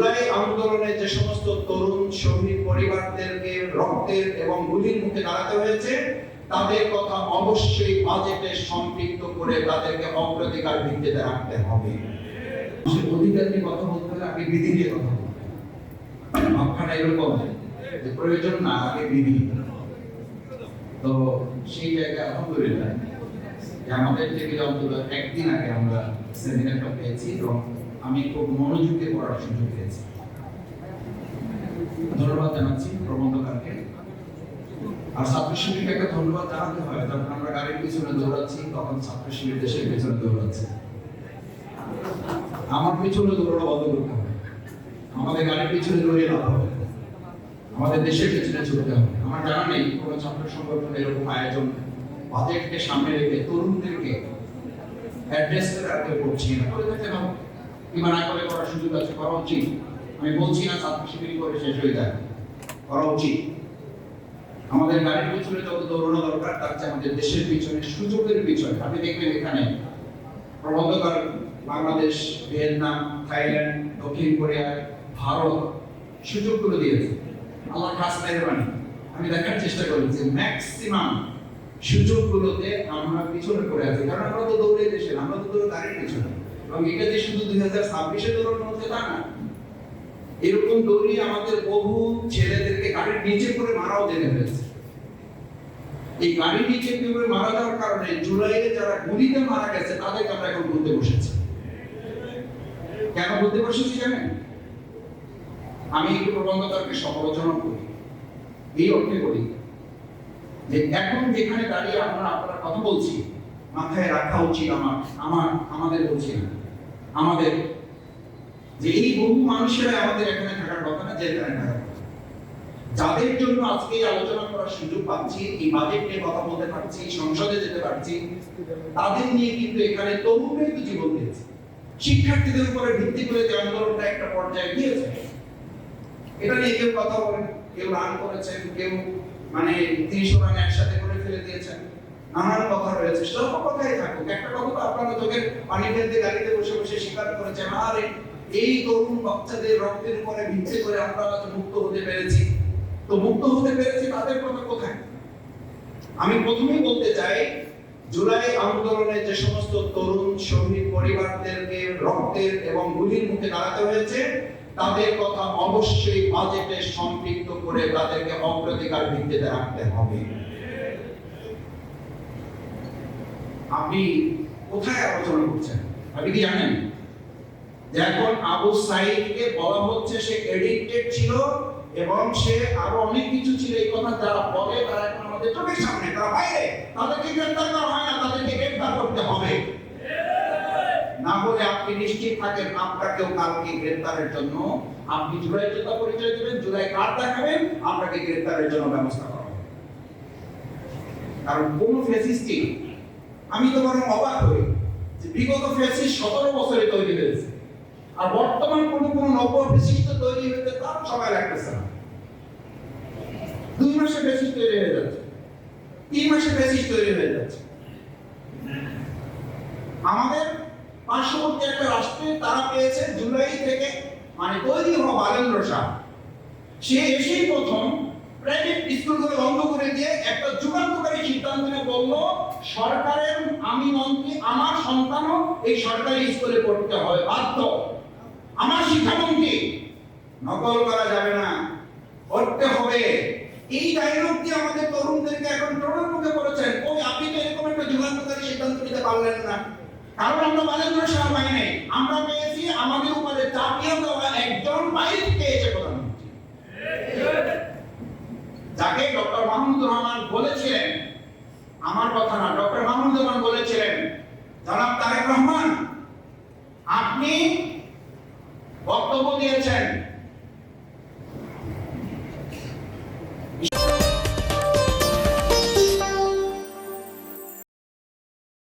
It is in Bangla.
জুলাই আন্দোলনে যে সমস্ত তরুণ শহীদ পরিবারদেরকে রক্তের এবং গুলির মুখে দাঁড়াতে হয়েছে, তাদের কথা অবশ্যই বাজেটে সম্পৃক্ত করে তাদেরকে অগ্রাধিকার ভিত্তিতে রাখতে হবে। অধিকার নিয়ে কথা বলতে হলে আগে বিধি নিয়ে কথা বলতে হবে। ভাবখানা এরকম যে প্রয়োজন না, আগে বিধি। তো সেই জায়গায় আলহামদুলিল্লাহ আমাদের থেকে অন্তত একদিন আগে আমরা সেমিনারটা পেয়েছি এবং আমি খুব মনোযোগ দিয়ে পড়ার সুযোগ পেয়েছি। ধন্যবাদ জানাচ্ছি প্রবন্ধকারকে। আর ছাত্র শিবিরকে ধন্যবাদ জানাতে হয়, যখন আমরা গাড়ির পিছনে দৌড়াচ্ছি তখন ছাত্র শিবির দেশের পিছনে দৌড়াচ্ছে। আমার পিছনে দৌড়ানো বন্ধ করতে হবে, আমাদের গাড়ির পিছনে দৌড়িয়ে লাভ হবে, আমাদের দেশের পিছনে ছুটতে হবে। আমার জানা নেই কোনো ছাত্র সংগঠন এরকম আয়োজন বাজেটকে সামনে রেখে তরুণদেরকে অ্যাড্রেস করে রাখতে করছি না, করে থাকতে হবে কিংবা না করে করার সুযোগ আছে, করা উচিত। আমি বলছি না ছাত্র শিবির করে শেষ হয়ে যায়, করা উচিত। আমাদের গাড়ির পিছনে যত দৌড়ানো দরকার তার চেয়ে আমাদের দেশের পিছনে, সুযোগের পিছনে। আপনি দেখবেন এখানে প্রবন্ধকার বাংলাদেশ, ভিয়েতনাম, থাইল্যান্ড, দক্ষিণ কোরিয়া, ভারত সুযোগগুলো দিয়েছে। আল্লাহ খাস মেহরবানি, আমি দেখার চেষ্টা করি যে ম্যাক্সিমাম সুযোগগুলোতে আমরা পিছনে পড়ে আছি, কারণ আমরা তো দৌড়ে দেশে, আমরা তো দৌড়ে গাড়ির পিছনে। এবং এটা যে শুধু 2026-এ দৌড়ানো হচ্ছে তা না, এরকম দৌড়িয়ে আমাদের বহু ছেলেদেরকে গাড়ির নিচে করে মারাও যেতে হয়েছে। এই গাড়ির নিচে করে মারা যাওয়ার কারণে জুলাইয়ে যারা গুলিতে মারা গেছে তাদেরকে আমরা এখন বলতে বসেছি। কেন বলতে বসেছি জানেন? আমি একটু প্রবন্ধকারকে সমালোচনা করি, এই অর্থে করি যে এখন যেখানে দাঁড়িয়ে আপনারা কথা বলছি, মাথায় রাখা উচিত আমাদের বলছি না, আমাদের যে এই বহু মানুষেরা আমাদের এখানে থাকার কথা না, যেখানে থাকার কথা, যাদের জন্য আজকে আলোচনা করার সুযোগ পাচ্ছি, এই বাজেট নিয়ে কথা বলতে পারছি, সংসদে যেতে পারছি, তাদের নিয়ে কিন্তু এখানে তরুণরাই তো জীবন দিয়েছে। শিক্ষার্থীদের উপরে ভিত্তি করে যে আন্দোলনটা একটা পর্যায়ে গিয়েছে, এটা নিয়ে কেউ কথা বলেন, কেউ রান করেছেন, কেউ মানে ৩০ রান একসাথে করে ফেলে দিয়েছেন, নানান কথা রয়েছে। সব কথাই থাকুক, একটা কথা তো আপনারা চোখের পানি ফেলতে গাড়িতে বসে বসে স্বীকার করেছেন, আরে এই তরুণ বাচ্চাদের রক্তের উপরে ভিত্তি করে আমরা মুক্ত হতে পেরেছি। তো মুক্ত হতে পেরেছি তাদের কথা কোথায়? আমি প্রথমেই বলতে চাই, জুলাই আন্দোলনে যে সমস্ত তরুণ শহীদ পরিবারদেরকে রক্তের এবং গুলির মুখে দাঁড়াতে হয়েছে, তাদের কথা অবশ্যই বাজেটে সম্পৃক্ত করে তাদেরকে অগ্রাধিকার ভিত্তিতে রাখতে হবে। আপনি কোথায় আলোচনা করছেন? আপনি কি জানেন যে এখন আবু সাইদকে বলা হচ্ছে সে এডিক্টেড ছিল এবং সে আরো অনেক কিছু ছিল, এই কথা যারা বলে তারা এখন আমাদের চোখের সামনে, তারা বাইরে, তাদেরকে গ্রেফতার করা হয় না, তাদেরকে গ্রেফতার করতে হবে। না হলে আপনি নিশ্চিত থাকেন আপনাকেও কালকে গ্রেফতারের জন্য, আপনি জুলাই যোদ্ধা পরিচয় দেবেন, জুলাই কার্ড দেখাবেন, আপনাকে গ্রেফতারের জন্য ব্যবস্থা করা হবে। কারণ কোন ফ্যাসিস্টই, আমি তো বরং অবাক হই যে বিগত ফ্যাসিস্ট 17 বছরে তৈরি হয়েছে, আর বর্তমান কোন নব ফ্যাসিস্ট তৈরি হতে তার সময় লাগতেছে না। 2 মাসে ফ্যাসিস্ট তৈরি হয়ে যাচ্ছে, 3 মাসে ফ্যাসিস্ট তৈরি হয়ে যাচ্ছে। আমাদের পার্শ্ববর্তী একটা রাষ্ট্রে তারা পেয়েছে জুলাই থেকে মানে তৈরি হওয়া বালেন্দ্র শাহ, সে এসেই প্রথম প্রাইভেট স্কুলগুলো বন্ধ করে দিয়ে একটা যুগান্তকারী সিদ্ধান্ত নিয়ে বলল, সরকারের আমি মন্ত্রী, আমার সন্তানও এই সরকারি স্কুলে পড়তে হয় বাধ্য, আমার শিক্ষামন্ত্রী, নকল করা যাবে না, পড়তে হবে। এই ডায়লগ দিয়ে আমাদের তরুণদেরকে এখন ট্রোলের মুখে পড়েছেন, ওই আপনি তো এরকম একটা যুগান্তকারী সিদ্ধান্ত নিতে পারলেন না। কারণ আমরা বালেন্দ্র শাহ পাই নাই, আমরা পেয়েছি আমাদের উপরে চাপিয়ে দেওয়া একজন বাইরে থেকে এসে প্রধানমন্ত্রী, যাকে ডক্টর মাহমুদুর রহমান বলেছিলেন, আমার কথা না, ডক্টর মাহমুদুর রহমান বলেছিলেন, জনাব তারেক রহমান আপনি বক্তব্য দিয়েছেন